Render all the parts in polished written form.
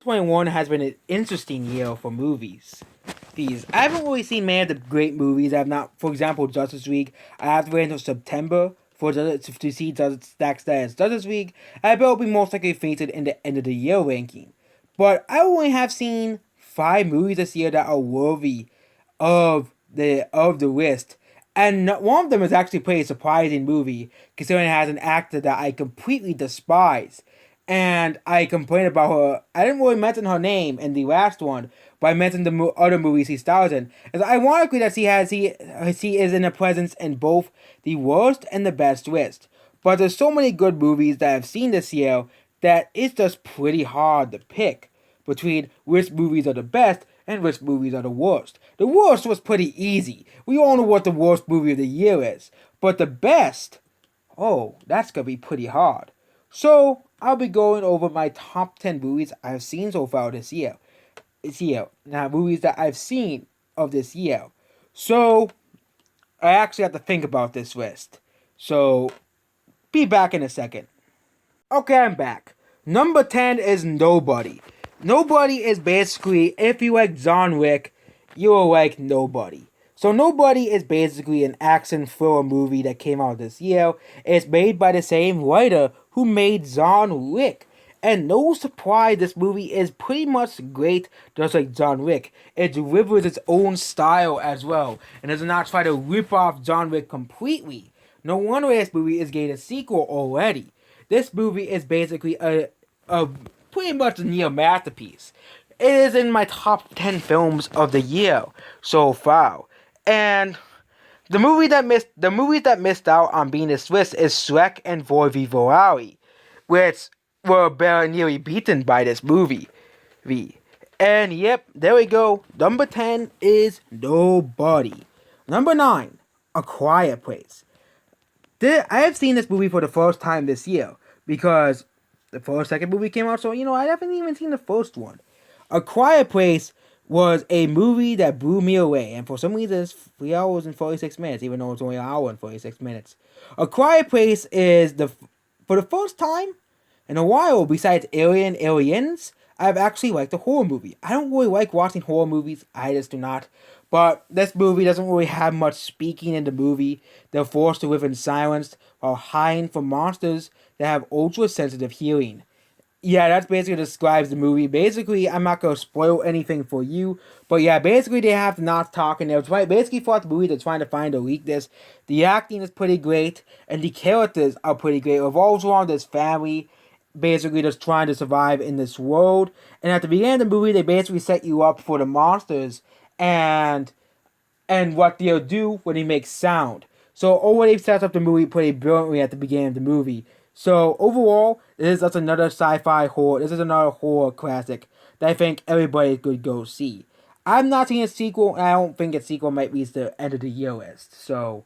2021 has been an interesting year for movies. I haven't really seen many of the great movies. I have not, for example, Justice League. I have to wait until September to see Zack Snyder's Justice League. I bet it'll be most likely featured in the end of the year ranking. But I only have seen 5 movies this year that are worthy of the list. And one of them is actually a pretty surprising movie, considering it has an actor that I completely despise. And I complained about her. I didn't really mention her name in the last one, but I mentioned the other movies he stars in. It's ironically that he is in a presence in both the worst and the best list. But there's so many good movies that I've seen this year that it's just pretty hard to pick between which movies are the best and which movies are the worst. The worst was pretty easy. We all know what the worst movie of the year is. But the best, oh, that's gonna be pretty hard. So I'll be going over my top 10 movies I've seen so far this year. Now, movies that I've seen of this year. So I actually have to think about this list. So be back in a second. Okay, I'm back. Number 10 is Nobody. Nobody is basically, if you like John Wick, you'll like Nobody. So Nobody is basically an action thriller movie that came out this year. It's made by the same writer who made John Wick. And no surprise, this movie is pretty much great, just like John Wick. It delivers its own style as well, and does not try to rip off John Wick completely. No wonder this movie is getting a sequel already. This movie is basically a pretty much a near masterpiece. It is in my top 10 films of the year so far. And the movies that missed out on being this list is Shrek and Boy v. Ferrari, which were barely nearly beaten by this movie. And yep, there we go. Number 10 is Nobody. Number 9, A Quiet Place. I have seen this movie for the first time this year because the second movie came out, so I haven't even seen the first one. A Quiet Place was a movie that blew me away, and for some reason it's 3 hours and 46 minutes, even though it's only an hour and 46 minutes. A Quiet Place is for the first time in a while, besides Aliens, I've actually liked a horror movie. I don't really like watching horror movies, I just do not. But this movie doesn't really have much speaking in the movie. They're forced to live in silence while hiding from monsters that have ultra-sensitive hearing. Yeah, that basically describes the movie. Basically, I'm not going to spoil anything for you. But yeah, basically they have to not talk. And basically throughout the movie, they're trying to find a weakness. The acting is pretty great. And the characters are pretty great. It revolves around this family basically just trying to survive in this world. And at the beginning of the movie, they basically set you up for the monsters and what they'll do when they make sound. So already sets up the movie pretty brilliantly at the beginning of the movie. So overall, this is just another sci-fi horror. This is another horror classic that I think everybody could go see. I'm not seeing a sequel, and I don't think a sequel might reach the end of the year list. So,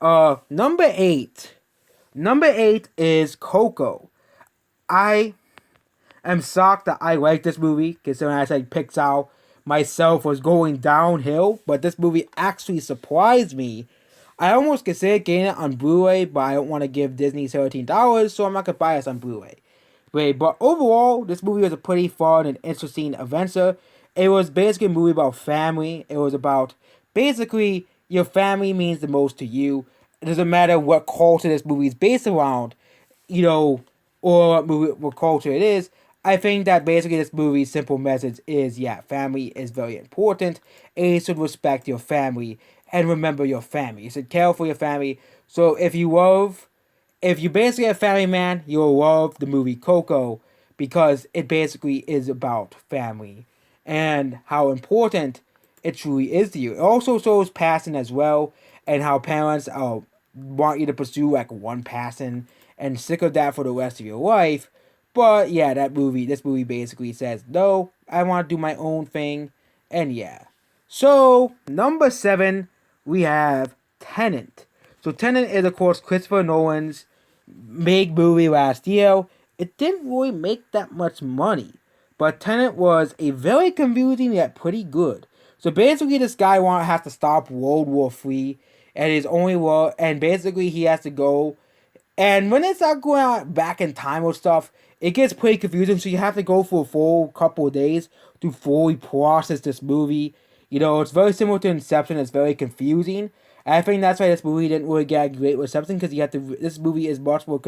number 8. Number 8 is Coco. I am shocked that I like this movie, considering I said Pixar myself was going downhill, but this movie actually surprised me. I almost considered getting it on Blu-ray, but I don't want to give Disney $13, so I'm not going to buy this on Blu-ray. But overall, this movie was a pretty fun and interesting adventure. It was basically a movie about family. It was about, basically, your family means the most to you. It doesn't matter what culture this movie is based around, or what culture it is. I think that basically this movie's simple message is, yeah, family is very important, and you should respect your family and remember your family. You should care for your family. So if you basically a family man, you'll love the movie Coco because it basically is about family and how important it truly is to you. It also shows passion as well, and how parents want you to pursue like one passion and stick with that for the rest of your life. But yeah, this movie basically says, no, I want to do my own thing. And yeah. So, number 7, we have Tenant. So Tenant is, of course, Christopher Nolan's big movie last year. It didn't really make that much money. But Tenant was a very confusing yet pretty good. So basically this guy has to stop World War III. And basically he has to go And when they start going out back in time or stuff, it gets pretty confusing. So you have to go for a full couple of days to fully process this movie. You know, it's very similar to Inception. It's very confusing. And I think that's why this movie didn't really get a great reception, because you have to. This movie is much more.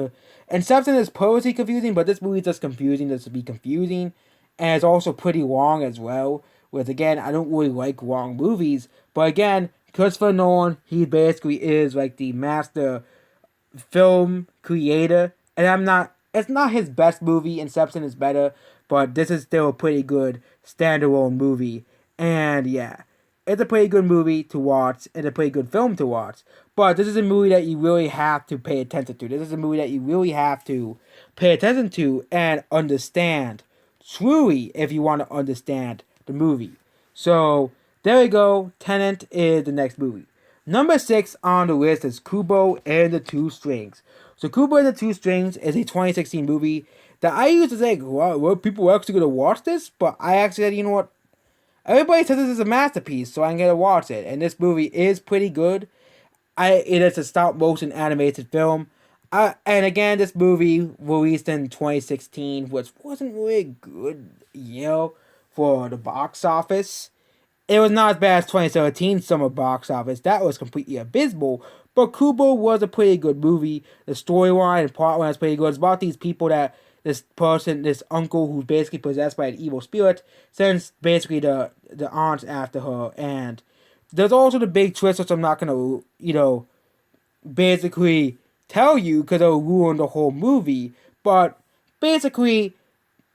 Inception is purposely confusing, but this movie is just confusing just to be confusing, and it's also pretty long as well. Whereas again, I don't really like long movies, but again, Christopher Nolan, he basically is like the master film creator, and I'm not. It's not his best movie. Inception is better, but this is still a pretty good standalone movie. And yeah, it's a pretty good movie to watch and a pretty good film to watch. But this is a movie that you really have to pay attention to. This is a movie that you really have to pay attention to and understand truly if you want to understand the movie. So there you go. Tenant is the next movie. Number 6 on the list is Kubo and the Two Strings. So Kubo and the Two Strings is a 2016 movie that I used to think, well, people are actually going to watch this? But I actually said, you know what? Everybody says this is a masterpiece, so I'm going to watch it. And this movie is pretty good. It is a stop motion animated film. And again, this movie released in 2016, which wasn't really a good year for the box office. It was not as bad as 2017 summer box office. That was completely abysmal. But Kubo was a pretty good movie. The storyline and plotline is pretty good. It's about these people that this uncle who's basically possessed by an evil spirit, sends basically the aunt after her. And there's also the big twist, which I'm not gonna, basically tell you because it'll ruin the whole movie. But basically,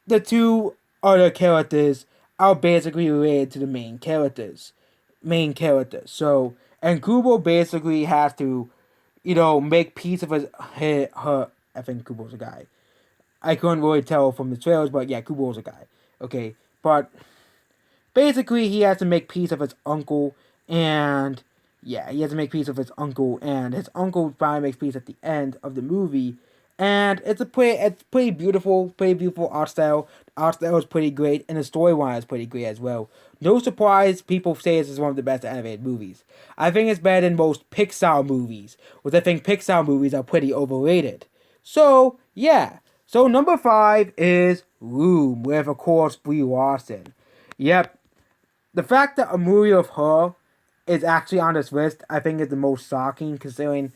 the two other characters are basically related to the main characters. So, and Kubo basically has to, make peace of her. I think Kubo's a guy. I couldn't really tell from the trailers, but yeah, Kubo's a guy. Okay, but basically he has to make peace of his uncle, and yeah, he has to make peace of his uncle, and his uncle finally makes peace at the end of the movie. And it's pretty beautiful art style. The art style is pretty great, and the storyline is pretty great as well. No surprise, people say this is one of the best animated movies. I think it's better than most Pixar movies, which I think Pixar movies are pretty overrated. So yeah, so number 5 is Room, with of course Brie Larson. Yep, the fact that a movie of her is actually on this list, I think is the most shocking, considering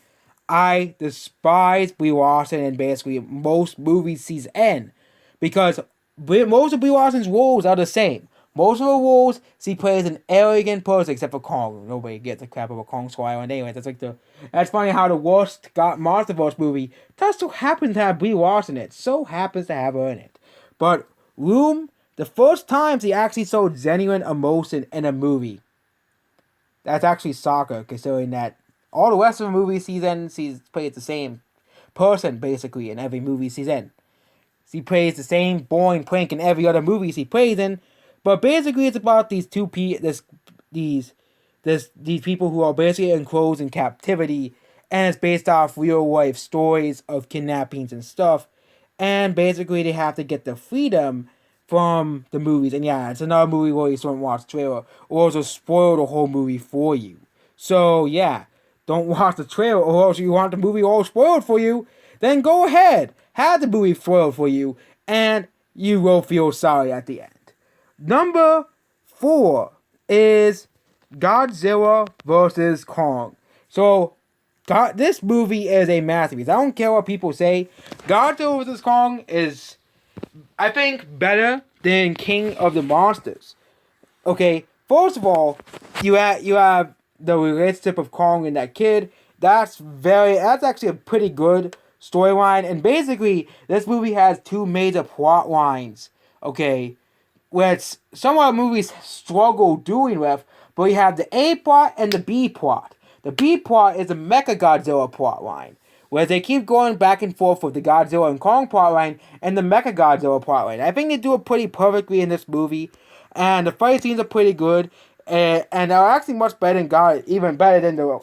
I despise Brie Larson in basically most movies she's in, because most of Brie Larson's roles are the same. Most of her roles, she plays an arrogant person, except for Kong. Nobody gets a crap about Kong Skull Island anyway. That's funny how the worst Monsterverse movie just so happens to have Brie Larson in it. So happens to have her in it. But Room, the first time she actually showed genuine emotion in a movie. That's actually soccer, considering that all the rest of the movies she's in, she's plays the same person, basically, in every movie she's in. She plays the same boring prank in every other movie she plays in. But basically, it's about these these people who are basically enclosed in captivity, and it's based off real life stories of kidnappings and stuff. And basically, they have to get the freedom from the movies. And yeah, it's another movie where you don't watch the trailer, or else it'll spoil the whole movie for you. So yeah, don't watch the trailer, or else you want the movie all spoiled for you. Then go ahead, have the movie spoiled for you, and you will feel sorry at the end. Number 4 is Godzilla vs. Kong. So, this movie is a masterpiece. I don't care what people say. Godzilla vs. Kong is, I think, better than King of the Monsters. Okay, first of all, you have the relationship of Kong and that kid. That's actually a pretty good storyline. And basically, this movie has 2 major plot lines. Okay, which some other movies struggle doing with, but you have the A plot and the B plot. The B plot is the Mechagodzilla plot line, where they keep going back and forth with the Godzilla and Kong plot line and the Mechagodzilla plot line. I think they do it pretty perfectly in this movie, and the fight scenes are pretty good. And they're actually much better even better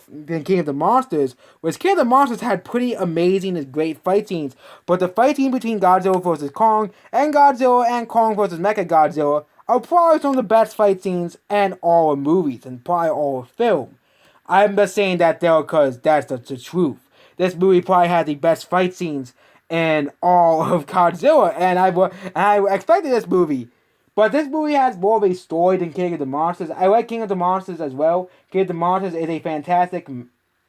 than King of the Monsters, which King of the Monsters had pretty amazing and great fight scenes. But the fight scene between Godzilla vs. Kong and Godzilla and Kong vs. Mechagodzilla are probably some of the best fight scenes in all of movies and probably all of film. I'm just saying that there because that's the truth. this movie probably had the best fight scenes in all of Godzilla, and I expected this movie. But this movie has more of a story than King of the Monsters. I like King of the Monsters as well. King of the Monsters is a fantastic,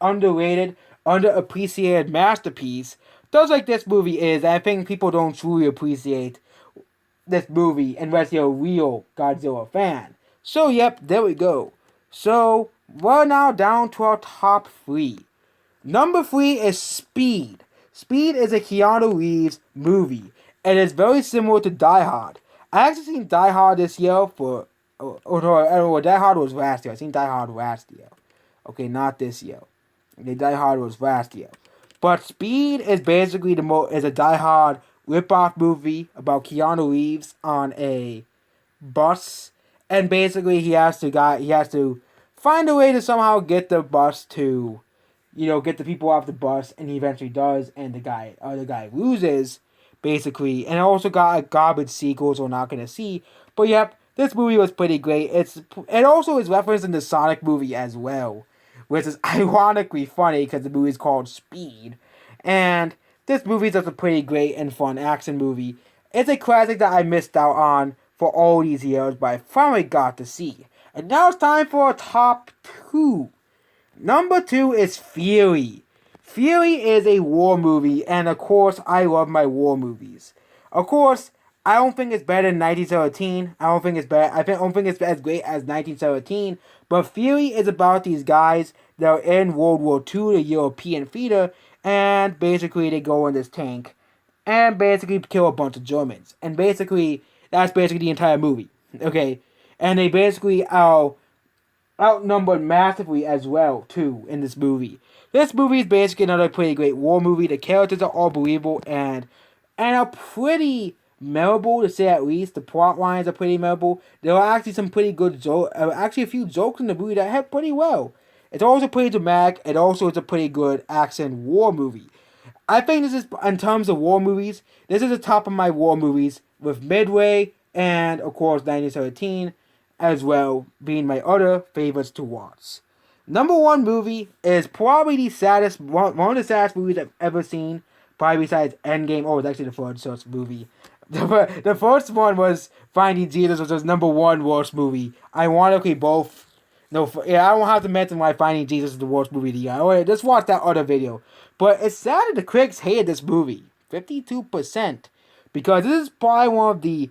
underrated, underappreciated masterpiece. Just like this movie is, I think people don't truly appreciate this movie unless you're a real Godzilla fan. So, yep, there we go. So, we're now down to our top three. Number three is Speed. Speed is a Keanu Reeves movie. It is very similar to Die Hard. I actually seen Die Hard this year for. Die Hard was last year. I seen Die Hard last year. Okay, not this year. Okay, Die Hard was last year. But Speed is basically is a Die Hard rip-off movie about Keanu Reeves on a bus, and basically he has to find a way to somehow get the bus to, get the people off the bus, and he eventually does, and the guy loses, basically, and it also got a garbage sequels we're not gonna see, but yep, this movie was pretty great. It also is referenced in the Sonic movie as well, which is ironically funny because the movie is called Speed, and this movie is just a pretty great and fun action movie. It's a classic that I missed out on for all these years, but I finally got to see. And now it's time for a top two. Number two is Fury. Fury is a war movie, and of course, I love my war movies. Of course, I don't think it's better than 1917. I don't think it's as great as 1917. But Fury is about these guys that are in World War II, the European theater, and basically they go in this tank and basically kill a bunch of Germans. And basically, that's basically the entire movie. Okay? And they basically are outnumbered massively as well, too, in this movie. This movie is basically another pretty great war movie. The characters are all believable and are pretty memorable, to say at least. The plot lines are pretty memorable. There are actually some pretty good jokes, actually a few jokes in the movie that hit pretty well. It's also pretty dramatic. It also is a pretty good action war movie. I think this is, in terms of war movies, this is the top of my war movies, with Midway and, of course, 1917 as well being my other favorites to watch. Number one movie is probably one of the saddest movies I've ever seen, probably besides Endgame. Oh, it's actually the third source movie. The first one was Finding Jesus, which was number one worst movie. Ironically, both. No, I don't have to mention why Finding Jesus is the worst movie of the year. Just watch that other video. But it's sad that the critics hated this movie. 52%. Because this is probably one of the...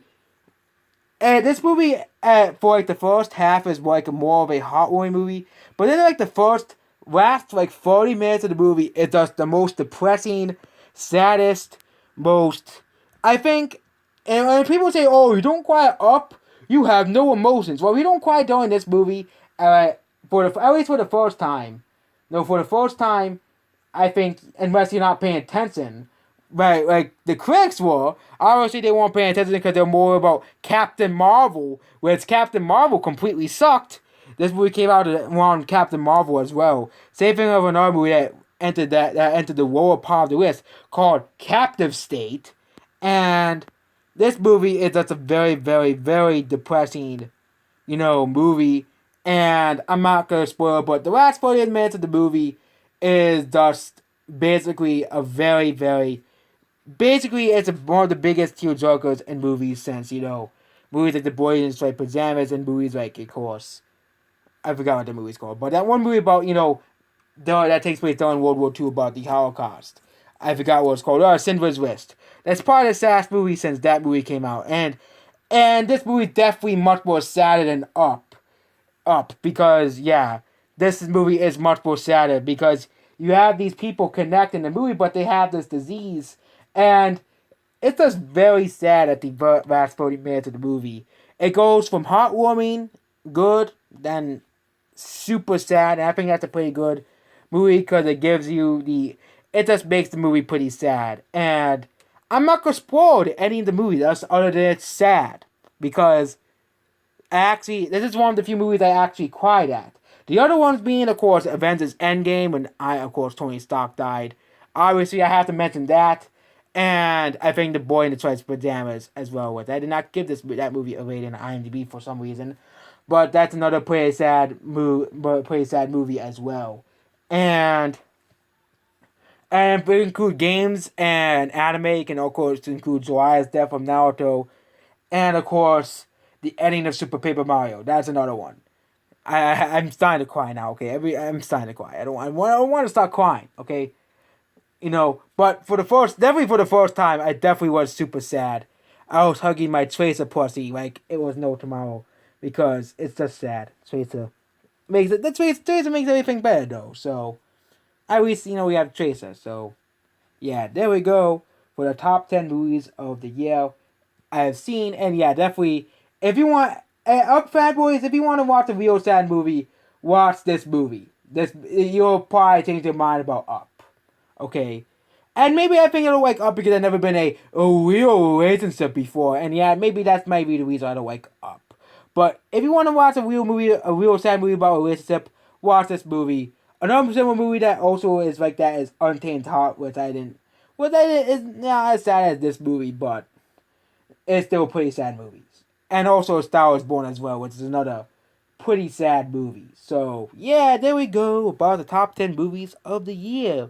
this movie, for like the first half, is like more of a heartwarming movie. But then like the last like 30 minutes of the movie is just the most depressing, saddest, most... I think... And when people say, oh, you don't cry up, you have no emotions. Well, we don't cry during this movie, at least for the first time. No, for the first time, I think, unless you're not paying attention, right? Like the critics were. Obviously, they weren't paying attention because they're more about Captain Marvel, which Captain Marvel completely sucked. This movie came out on Captain Marvel as well. Same thing of another movie that entered the lower part of the list called Captive State, and this movie is just a very, very, very depressing, movie. And I'm not going to spoil it, but the last 40 minutes of the movie is just basically a very, very... Basically, it's one of the biggest tearjerkers in movies since, movies like The Boy in Striped Pajamas and movies like, of course... I forgot what the movie's called. But that one movie about, that takes place during World War II about the Holocaust. I forgot what it's called. Schindler's List. That's probably the saddest movie since that movie came out. And this movie is definitely much more sadder than Up. Because, yeah, this movie is much more sadder because you have these people connect in the movie, but they have this disease. And it's just very sad at the last 40 minutes of the movie. It goes from heartwarming, good, then super sad. And I think that's a pretty good movie because it gives you it just makes the movie pretty sad. And I'm not going to spoil any of the movie other than it's sad. Because this is one of the few movies I actually cried at. The other ones being, of course, Avengers Endgame, when Tony Stark died. Obviously, I have to mention that. And I think The Boy in the Striped Pajamas as well. With I did not give that movie a rating on IMDb for some reason. But that's another pretty sad movie as well. And And it include games and anime. It can of course include Jiraiya's death from Naruto, and of course the ending of Super Paper Mario. That's another one. I'm starting to cry now. Okay, I'm starting to cry. I don't want to start crying. Okay, But for the first, definitely for the first time, I definitely was super sad. I was hugging my Tracer pussy like it was no tomorrow because it's just sad. Tracer makes it. Tracer makes everything better though. So at least we have Tracer. So yeah, there we go for the top 10 movies of the year I have seen. And yeah, definitely, if you want, up fanboys, if you want to watch a real sad movie, watch this movie. This you'll probably change your mind about Up. Okay. And maybe I think it'll like Up because I've never been a real relationship before. And yeah, maybe that's maybe the reason I don't like Up. But if you want to watch a real movie, a real sad movie about a relationship, watch this movie. Another similar movie that also is like that is Untamed Heart, which I didn't is not as sad as this movie, but it's still pretty sad movies. And also Star Wars Born as well, which is another pretty sad movie. So yeah, there we go about the top 10 movies of the year.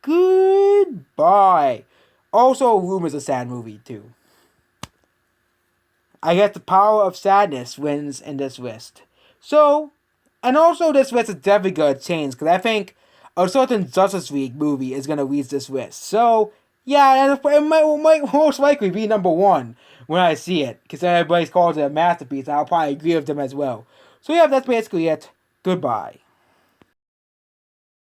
Goodbye. Also, Room is a sad movie too. I guess the power of sadness wins in this list. So, and also this list is definitely gonna change because I think a certain Justice League movie is gonna reach this list. So, yeah, and it might most likely be number one when I see it because everybody calls it a masterpiece. I'll probably agree with them as well. So yeah, that's basically it. Goodbye.